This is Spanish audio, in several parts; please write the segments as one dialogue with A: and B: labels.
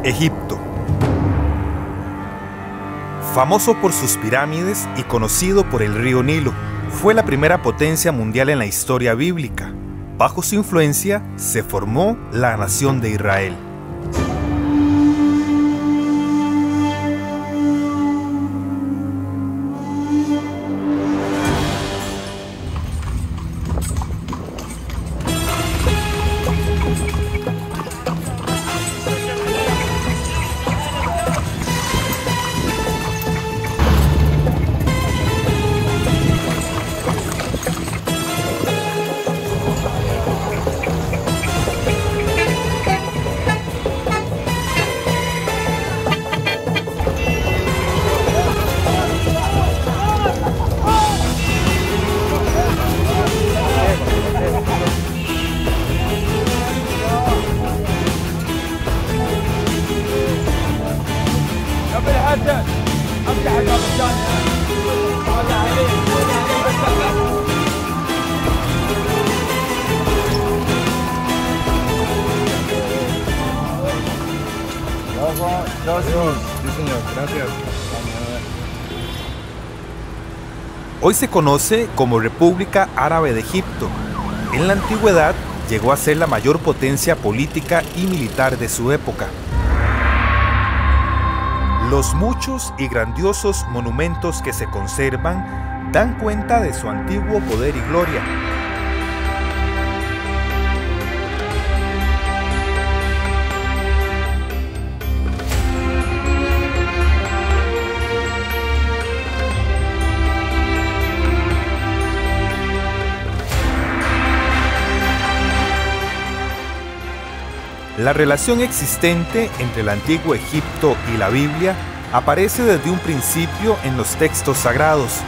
A: Egipto. Famoso por sus pirámides y conocido por el río Nilo, fue la primera potencia mundial en la historia bíblica. Bajo su influencia se formó la nación de Israel. Hoy se conoce como República Árabe de Egipto. En la antigüedad llegó a ser la mayor potencia política y militar de su época. Los muchos y grandiosos monumentos que se conservan dan cuenta de su antiguo poder y gloria. La relación existente entre el antiguo Egipto y la Biblia aparece desde un principio en los textos sagrados.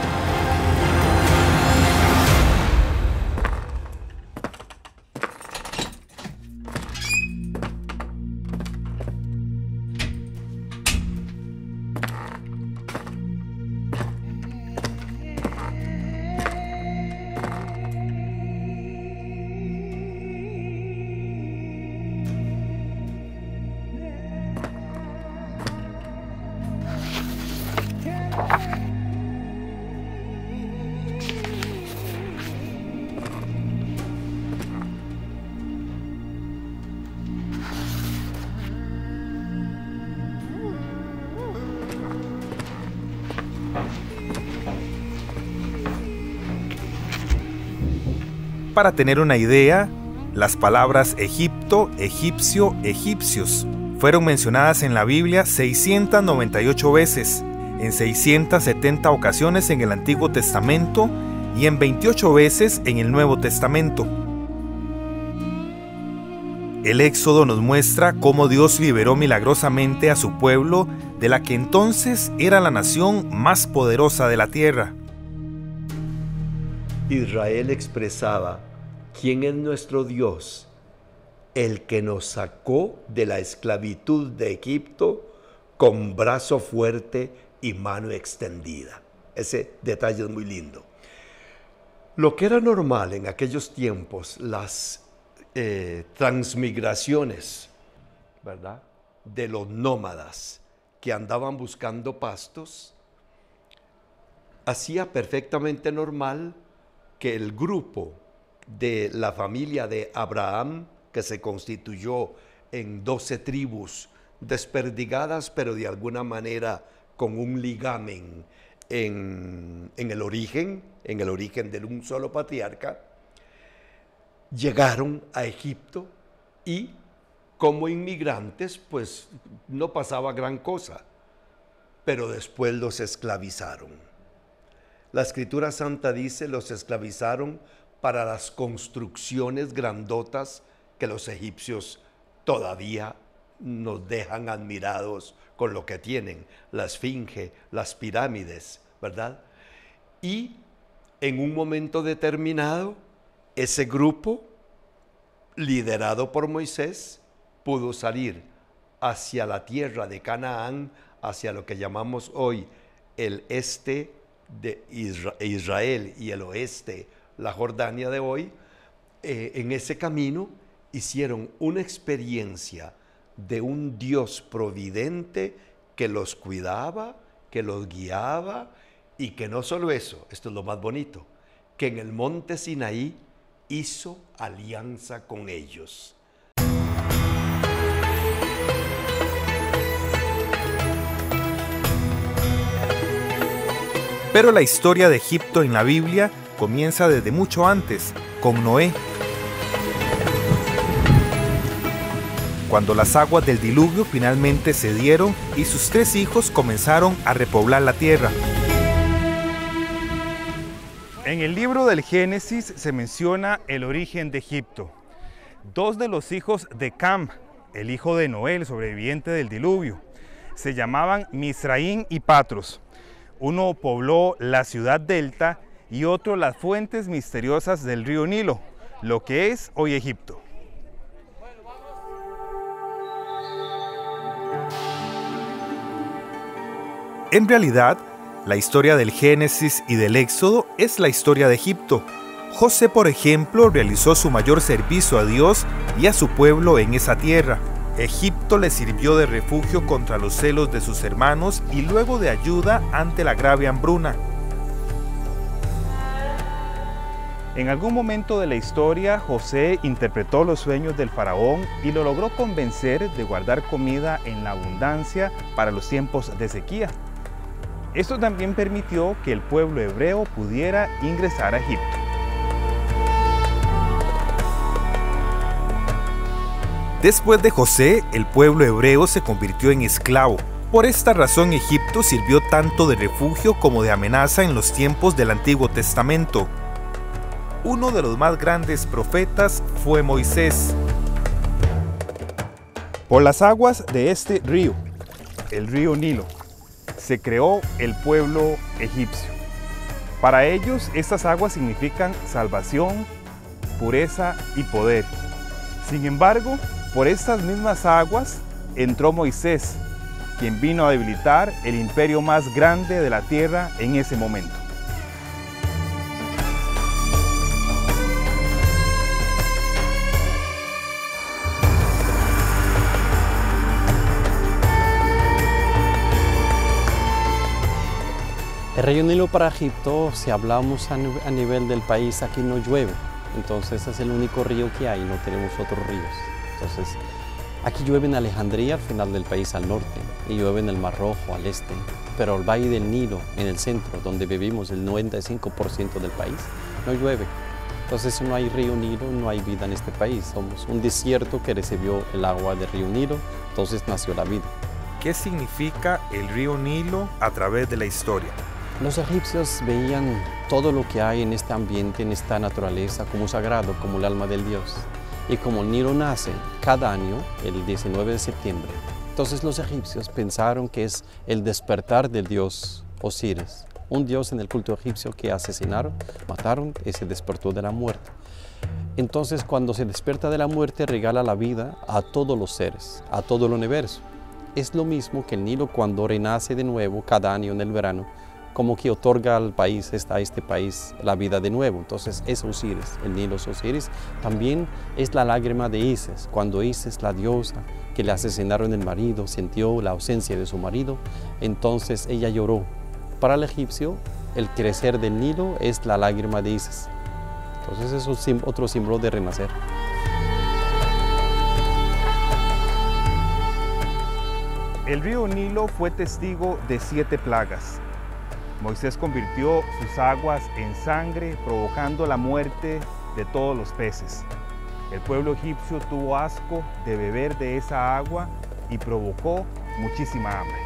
A: Para tener una idea, las palabras Egipto, egipcio, egipcios fueron mencionadas en la Biblia 698 veces, en 670 ocasiones en el Antiguo Testamento y en 28 veces en el Nuevo Testamento. El Éxodo nos muestra cómo Dios liberó milagrosamente a su pueblo de la que entonces era la nación más poderosa de la tierra.
B: Israel expresaba: ¿quién es nuestro Dios? El que nos sacó de la esclavitud de Egipto con brazo fuerte y mano extendida. Ese detalle es muy lindo. Lo que era normal en aquellos tiempos, las transmigraciones, ¿verdad?, de los nómadas que andaban buscando pastos, hacía perfectamente normal que el grupo de la familia de Abraham, que se constituyó en 12 tribus desperdigadas, pero de alguna manera con un ligamen en el origen de un solo patriarca, llegaron a Egipto y como inmigrantes pues no pasaba gran cosa, pero después los esclavizaron. La Escritura Santa dice: los esclavizaron para las construcciones grandotas que los egipcios todavía nos dejan admirados con lo que tienen, la esfinge, las pirámides, ¿verdad? Y en un momento determinado, ese grupo, liderado por Moisés, pudo salir hacia la tierra de Canaán, hacia lo que llamamos hoy el este de Israel y el oeste, la Jordania de hoy. En ese camino hicieron una experiencia de un Dios providente que los cuidaba, que los guiaba y que no solo eso, esto es lo más bonito, que en el monte Sinaí hizo alianza con ellos.
A: Pero la historia de Egipto en la Biblia comienza desde mucho antes, con Noé. Cuando las aguas del diluvio finalmente cedieron y sus 3 hijos comenzaron a repoblar la tierra. En el libro del Génesis se menciona el origen de Egipto. 2 de los hijos de Cam, el hijo de Noé, el sobreviviente del diluvio, se llamaban Misraín y Patros. Uno pobló la ciudad delta y otro las fuentes misteriosas del río Nilo, lo que es hoy Egipto. En realidad, la historia del Génesis y del Éxodo es la historia de Egipto. José, por ejemplo, realizó su mayor servicio a Dios y a su pueblo en esa tierra. Egipto le sirvió de refugio contra los celos de sus hermanos y luego de ayuda ante la grave hambruna. En algún momento de la historia, José interpretó los sueños del faraón y lo logró convencer de guardar comida en la abundancia para los tiempos de sequía. Esto también permitió que el pueblo hebreo pudiera ingresar a Egipto. Después de José, el pueblo hebreo se convirtió en esclavo. Por esta razón, Egipto sirvió tanto de refugio como de amenaza en los tiempos del Antiguo Testamento. Uno de los más grandes profetas fue Moisés. Por las aguas de este río, el río Nilo, se creó el pueblo egipcio. Para ellos, estas aguas significan salvación, pureza y poder. Sin embargo, por estas mismas aguas entró Moisés, quien vino a debilitar el imperio más grande de la tierra en ese momento.
C: El río Nilo para Egipto, si hablamos a nivel del país, aquí no llueve. Entonces es el único río que hay, no tenemos otros ríos. Entonces aquí llueve en Alejandría, al final del país, al norte, y llueve en el Mar Rojo, al este. Pero el Valle del Nilo, en el centro, donde vivimos el 95% del país, no llueve. Entonces no hay río Nilo, no hay vida en este país. Somos un desierto que recibió el agua del río Nilo, entonces nació la vida.
A: ¿Qué significa el río Nilo a través de la historia?
C: Los egipcios veían todo lo que hay en este ambiente, en esta naturaleza, como sagrado, como el alma del Dios. Y como el Nilo nace cada año, el 19 de septiembre, entonces los egipcios pensaron que es el despertar del dios Osiris, un dios en el culto egipcio que asesinaron, mataron y se despertó de la muerte. Entonces cuando se despierta de la muerte regala la vida a todos los seres, a todo el universo. Es lo mismo que el Nilo cuando renace de nuevo cada año en el verano, como que otorga al país, a este país, la vida de nuevo. Entonces es Osiris, el Nilo es Osiris. También es la lágrima de Isis, cuando Isis, la diosa, que le asesinaron el marido, sintió la ausencia de su marido, entonces ella lloró. Para el egipcio, el crecer del Nilo es la lágrima de Isis. Entonces es otro símbolo de renacer.
A: El río Nilo fue testigo de 7 plagas. Moisés convirtió sus aguas en sangre, provocando la muerte de todos los peces. El pueblo egipcio tuvo asco de beber de esa agua y provocó muchísima hambre.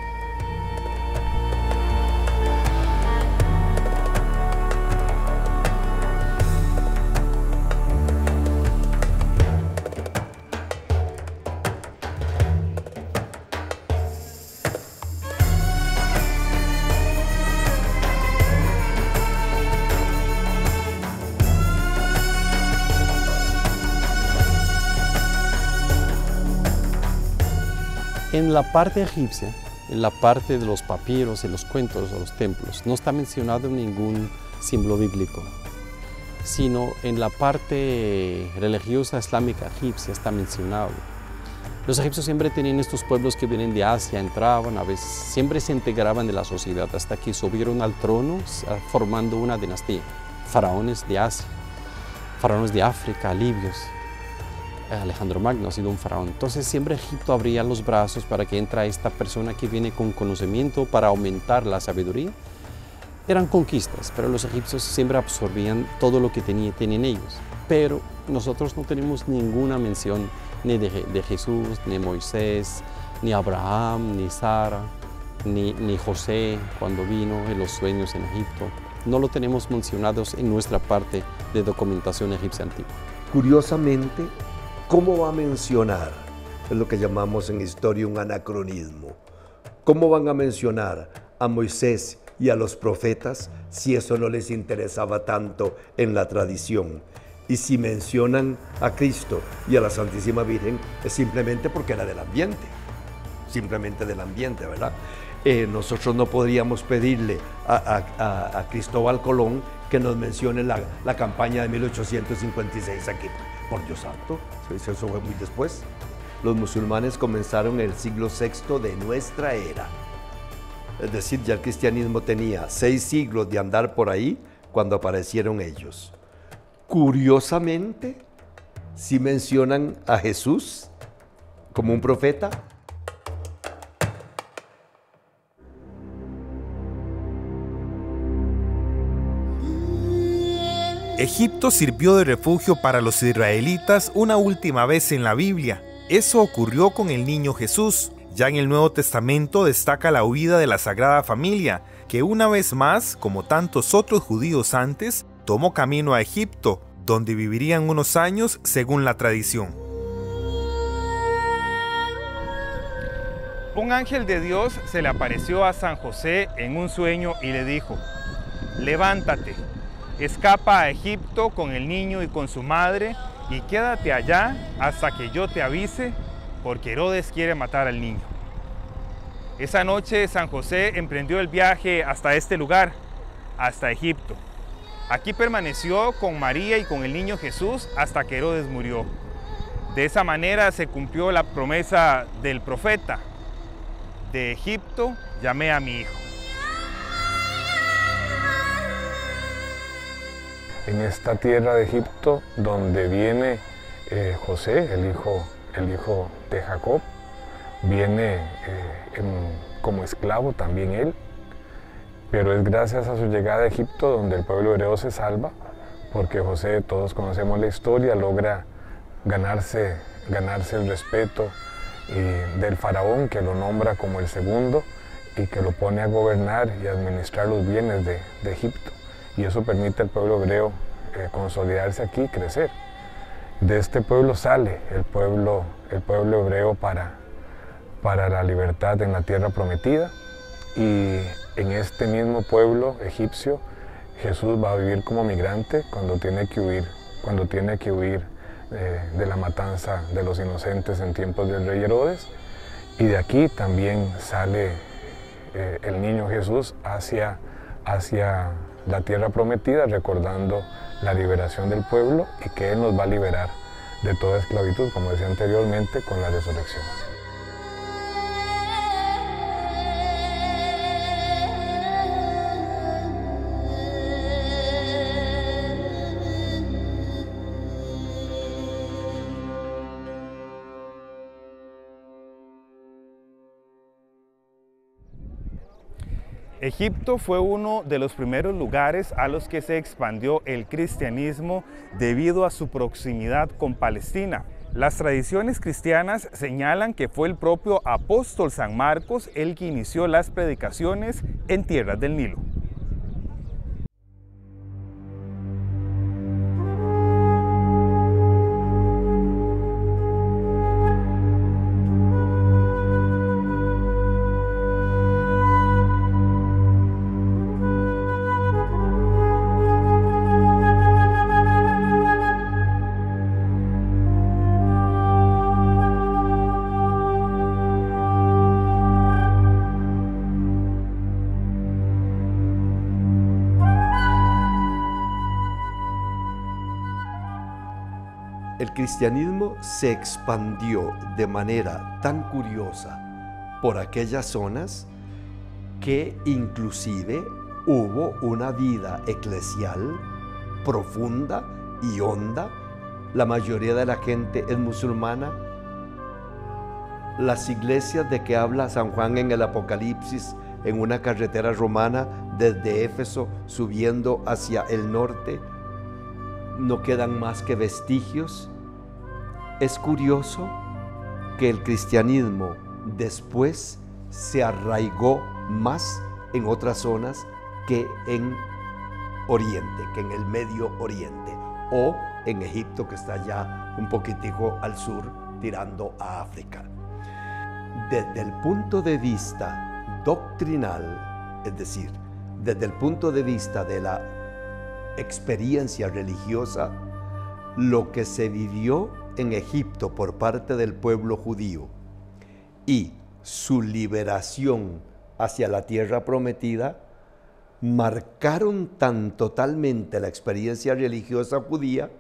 C: En la parte egipcia, en la parte de los papiros y los cuentos de los templos, no está mencionado ningún símbolo bíblico, sino en la parte religiosa islámica egipcia está mencionado. Los egipcios siempre tenían estos pueblos que vienen de Asia, entraban, a veces siempre se integraban en la sociedad hasta que subieron al trono formando una dinastía. Faraones de Asia, faraones de África, libios. Alejandro Magno ha sido un faraón. Entonces siempre Egipto abría los brazos para que entre esta persona que viene con conocimiento para aumentar la sabiduría. Eran conquistas, pero los egipcios siempre absorbían todo lo que tenían ellos. Pero nosotros no tenemos ninguna mención ni de Jesús, ni Moisés, ni Abraham, ni Sara, ni José cuando vino en los sueños en Egipto. No lo tenemos mencionados en nuestra parte de documentación egipcia antigua.
B: Curiosamente, ¿cómo va a mencionar? Es lo que llamamos en historia un anacronismo. ¿Cómo van a mencionar a Moisés y a los profetas si eso no les interesaba tanto en la tradición? Y si mencionan a Cristo y a la Santísima Virgen es simplemente porque era del ambiente, simplemente del ambiente, ¿verdad? Nosotros no podríamos pedirle a Cristóbal Colón que nos mencione la campaña de 1856 aquí. Por Dios santo, eso fue muy después. Los musulmanes comenzaron en el siglo VI de nuestra era. Es decir, ya el cristianismo tenía 6 siglos de andar por ahí cuando aparecieron ellos. Curiosamente, sí mencionan a Jesús como un profeta.
A: Egipto sirvió de refugio para los israelitas una última vez en la Biblia. Eso ocurrió con el niño Jesús. Ya en el Nuevo Testamento destaca la huida de la Sagrada Familia, que una vez más, como tantos otros judíos antes, tomó camino a Egipto, donde vivirían unos años según la tradición.
D: Un ángel de Dios se le apareció a San José en un sueño y le dijo: levántate, escapa a Egipto con el niño y con su madre y quédate allá hasta que yo te avise, porque Herodes quiere matar al niño. Esa noche San José emprendió el viaje hasta este lugar, hasta Egipto. Aquí permaneció con María y con el niño Jesús hasta que Herodes murió. De esa manera se cumplió la promesa del profeta: de Egipto llamé a mi hijo.
E: En esta tierra de Egipto, donde viene José, el hijo de Jacob, viene como esclavo también él, pero es gracias a su llegada a Egipto donde el pueblo hebreo se salva, porque José, todos conocemos la historia, logra ganarse el respeto del faraón, que lo nombra como el segundo y que lo pone a gobernar y administrar los bienes de Egipto. Y eso permite al pueblo hebreo consolidarse aquí y crecer. De este pueblo sale el pueblo hebreo para la libertad en la tierra prometida, y en este mismo pueblo egipcio Jesús va a vivir como migrante cuando tiene que huir de la matanza de los inocentes en tiempos del rey Herodes, y de aquí también sale el niño Jesús hacia la tierra prometida, recordando la liberación del pueblo y que Él nos va a liberar de toda esclavitud, como decía anteriormente, con la resurrección.
D: Egipto fue uno de los primeros lugares a los que se expandió el cristianismo debido a su proximidad con Palestina. Las tradiciones cristianas señalan que fue el propio apóstol San Marcos el que inició las predicaciones en tierras del Nilo.
B: El cristianismo se expandió de manera tan curiosa por aquellas zonas que inclusive hubo una vida eclesial profunda y honda. La mayoría de la gente es musulmana. Las iglesias de que habla San Juan en el Apocalipsis, en una carretera romana desde Éfeso subiendo hacia el norte, no quedan más que vestigios. Es curioso que el cristianismo después se arraigó más en otras zonas que en Oriente, que en el Medio Oriente, o en Egipto, que está ya un poquitico al sur, tirando a África. Desde el punto de vista doctrinal, es decir, desde el punto de vista de la experiencia religiosa, lo que se vivió en Egipto por parte del pueblo judío y su liberación hacia la tierra prometida marcaron tan totalmente la experiencia religiosa judía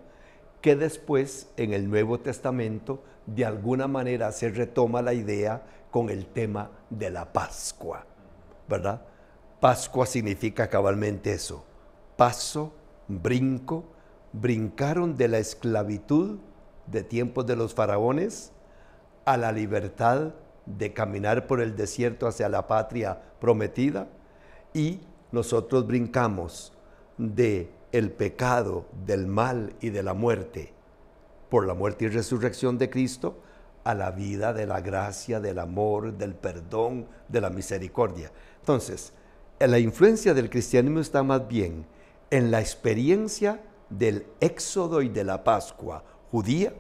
B: que después en el Nuevo Testamento de alguna manera se retoma la idea con el tema de la Pascua, ¿verdad? Pascua significa cabalmente eso, paso, brinco. Brincaron de la esclavitud de tiempos de los faraones a la libertad de caminar por el desierto hacia la patria prometida, y nosotros brincamos de el pecado, del mal y de la muerte por la muerte y resurrección de Cristo a la vida de la gracia, del amor, del perdón, de la misericordia. Entonces, la influencia del cristianismo está más bien en la experiencia del éxodo y de la Pascua judía,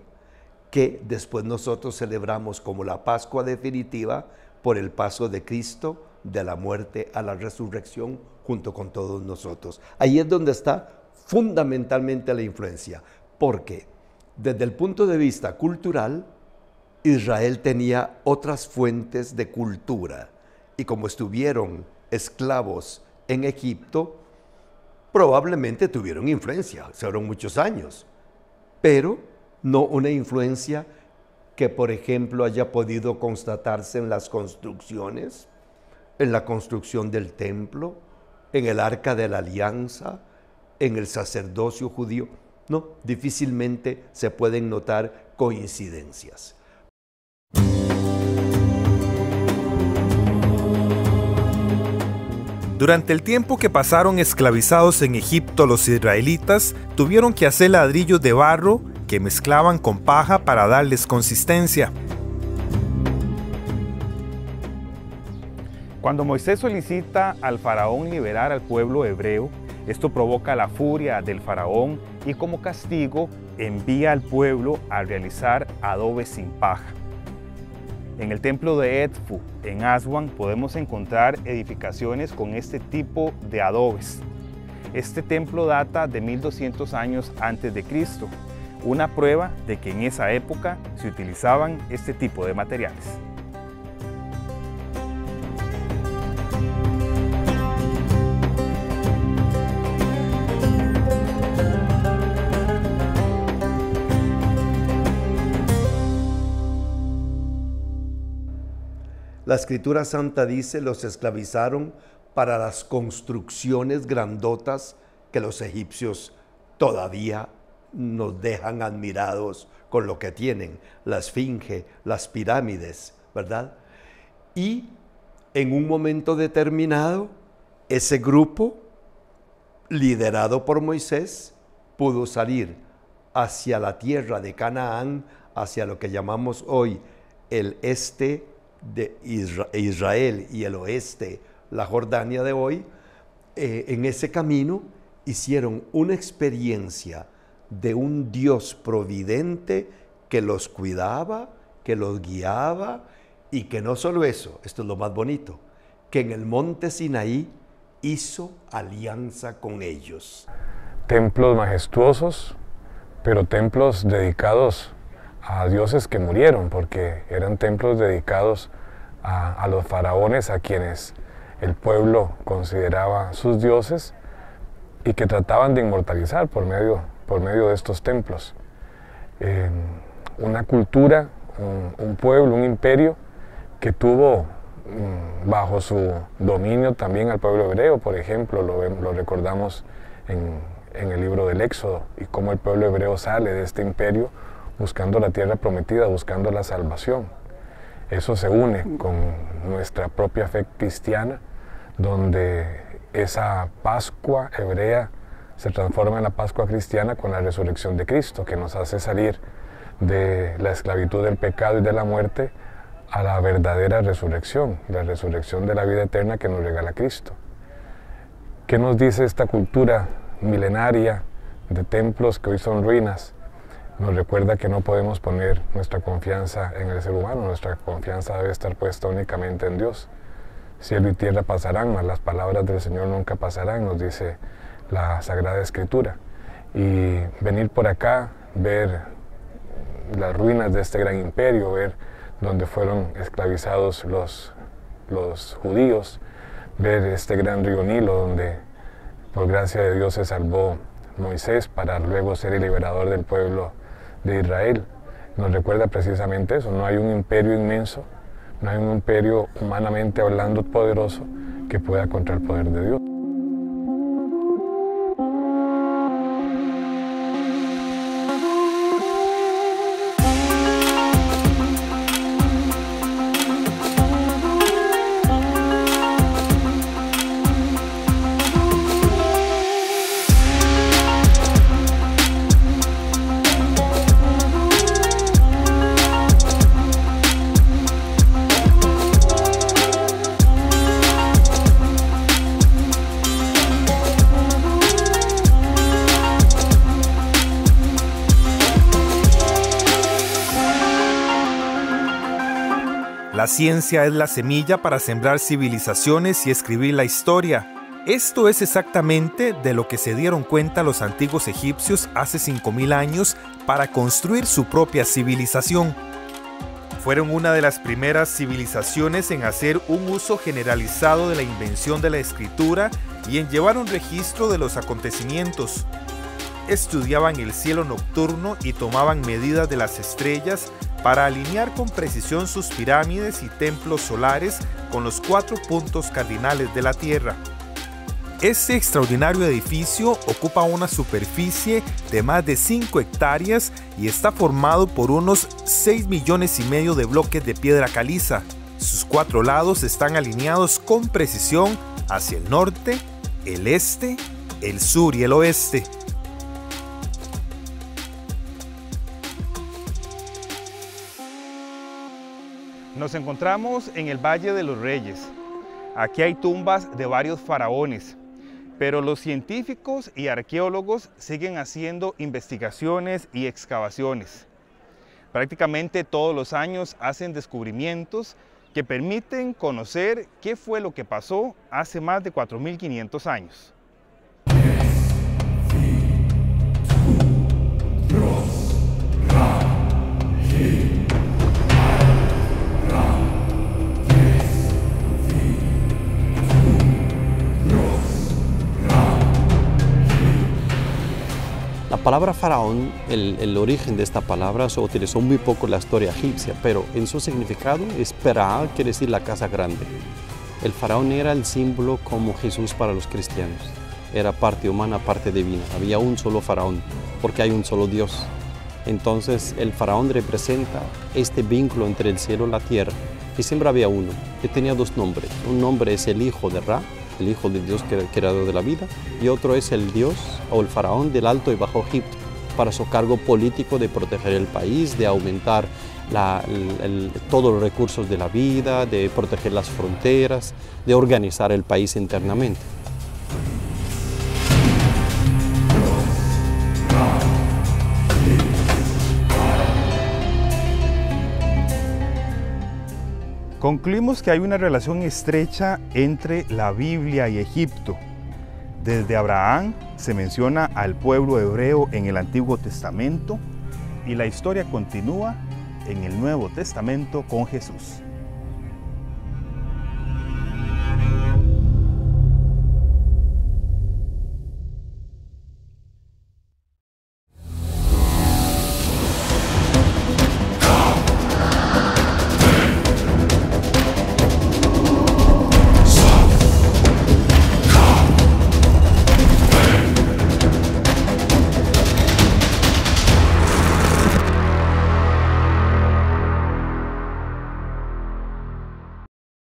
B: que después nosotros celebramos como la Pascua definitiva por el paso de Cristo de la muerte a la resurrección junto con todos nosotros. Ahí es donde está fundamentalmente la influencia, porque desde el punto de vista cultural, Israel tenía otras fuentes de cultura, y como estuvieron esclavos en Egipto, probablemente tuvieron influencia, fueron muchos años, pero no una influencia que, por ejemplo, haya podido constatarse en las construcciones, en la construcción del templo, en el Arca de la Alianza, en el sacerdocio judío. No, difícilmente se pueden notar coincidencias.
A: Durante el tiempo que pasaron esclavizados en Egipto, los israelitas tuvieron que hacer ladrillos de barro que mezclaban con paja para darles consistencia.
D: Cuando Moisés solicita al faraón liberar al pueblo hebreo, esto provoca la furia del faraón y como castigo envía al pueblo a realizar adobes sin paja. En el templo de Edfu, en Aswan, podemos encontrar edificaciones con este tipo de adobes. Este templo data de 1200 años antes de Cristo, una prueba de que en esa época se utilizaban este tipo de materiales.
B: La Escritura Santa dice, los esclavizaron para las construcciones grandotas que los egipcios todavía nos dejan admirados con lo que tienen, la esfinge, las pirámides, ¿verdad? Y en un momento determinado, ese grupo, liderado por Moisés, pudo salir hacia la tierra de Canaán, hacia lo que llamamos hoy el este de Israel y el oeste, la Jordania de hoy. En ese camino hicieron una experiencia de un Dios providente que los cuidaba, que los guiaba, y que no solo eso, esto es lo más bonito, que en el monte Sinaí hizo alianza con ellos.
E: Templos majestuosos, pero templos dedicados a dioses que murieron, porque eran templos dedicados a los faraones, a quienes el pueblo consideraba sus dioses y que trataban de inmortalizar por medio de estos templos. una cultura, un pueblo, un imperio que tuvo bajo su dominio también al pueblo hebreo, por ejemplo, lo recordamos en el libro del Éxodo, y cómo el pueblo hebreo sale de este imperio buscando la tierra prometida, buscando la salvación. Eso se une con nuestra propia fe cristiana, donde esa Pascua hebrea se transforma en la Pascua cristiana con la resurrección de Cristo, que nos hace salir de la esclavitud del pecado y de la muerte a la verdadera resurrección, la resurrección de la vida eterna que nos regala Cristo. ¿Qué nos dice esta cultura milenaria de templos que hoy son ruinas? Nos recuerda que no podemos poner nuestra confianza en el ser humano, nuestra confianza debe estar puesta únicamente en Dios. Cielo y tierra pasarán, mas las palabras del Señor nunca pasarán, nos dice la Sagrada Escritura. Y venir por acá, ver las ruinas de este gran imperio, ver donde fueron esclavizados los judíos, ver este gran río Nilo donde por gracia de Dios se salvó Moisés para luego ser el liberador del pueblo de Israel. Nos recuerda precisamente eso, no hay un imperio inmenso, no hay un imperio humanamente hablando poderoso que pueda contra el poder de Dios.
A: La ciencia es la semilla para sembrar civilizaciones y escribir la historia. Esto es exactamente de lo que se dieron cuenta los antiguos egipcios hace 5000 años para construir su propia civilización. Fueron una de las primeras civilizaciones en hacer un uso generalizado de la invención de la escritura y en llevar un registro de los acontecimientos. Estudiaban el cielo nocturno y tomaban medidas de las estrellas para alinear con precisión sus pirámides y templos solares con los 4 puntos cardinales de la Tierra. Este extraordinario edificio ocupa una superficie de más de 5 hectáreas y está formado por unos 6,5 millones de bloques de piedra caliza. Sus 4 lados están alineados con precisión hacia el norte, el este, el sur y el oeste.
D: Nos encontramos en el Valle de los Reyes. Aquí hay tumbas de varios faraones, pero los científicos y arqueólogos siguen haciendo investigaciones y excavaciones. Prácticamente todos los años hacen descubrimientos que permiten conocer qué fue lo que pasó hace más de 4500 años.
C: La palabra faraón, el origen de esta palabra se utilizó muy poco en la historia egipcia, pero en su significado es Perá, quiere decir la casa grande. El faraón era el símbolo como Jesús para los cristianos. Era parte humana, parte divina. Había un solo faraón, porque hay un solo Dios. Entonces el faraón representa este vínculo entre el cielo y la tierra. Y siempre había uno, que tenía 2 nombres. Un nombre es el hijo de Ra, el hijo de Dios creador de la vida, y otro es el Dios o el faraón del Alto y Bajo Egipto, para su cargo político de proteger el país, de aumentar todos los recursos de la vida, de proteger las fronteras, de organizar el país internamente.
D: Concluimos que hay una relación estrecha entre la Biblia y Egipto. Desde Abraham se menciona al pueblo hebreo en el Antiguo Testamento y la historia continúa en el Nuevo Testamento con Jesús.